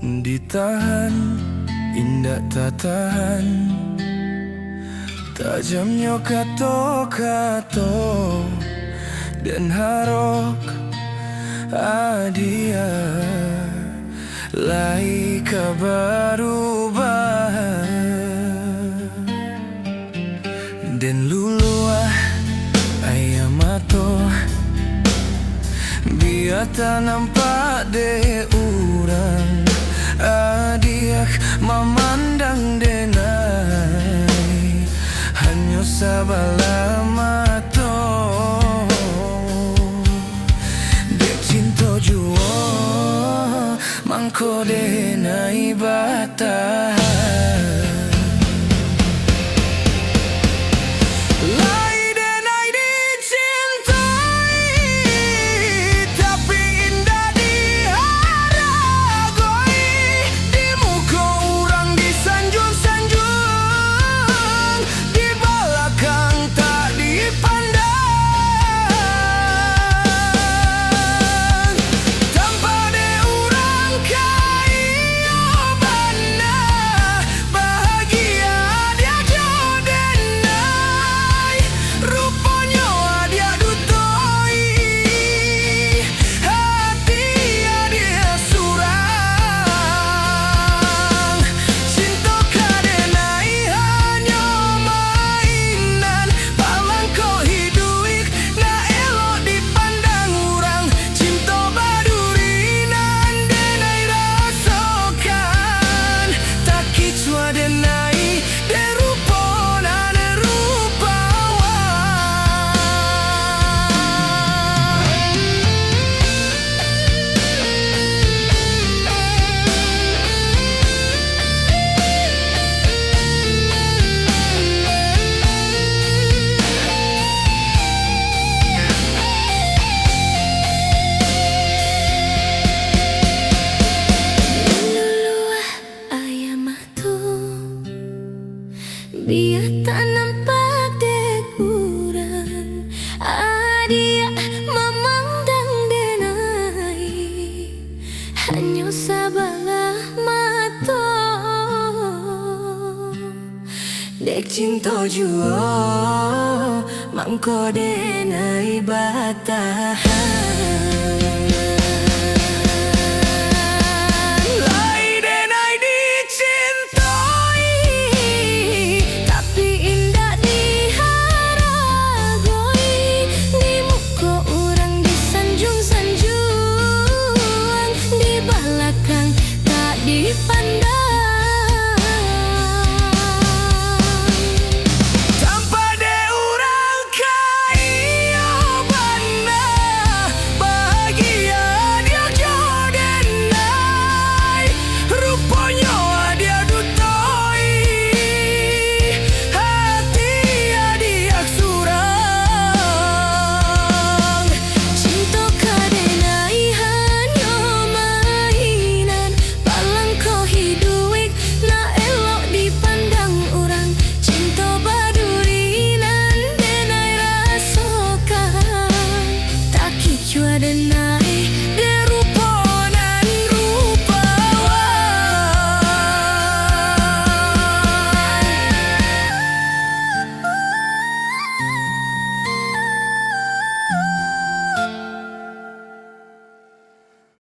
Ditahan, indah tak tahan, tajamnya kato-kato dan harok adia lai kabarubah dan luluah ayam mato biar tak nampak de urang adiak memandang denai hanya sabala mato dek cinta jua mangko denai batah biar tak nampak dek urang adia memandang denai hanya sabalah mato dek cinta jua mangko denai batah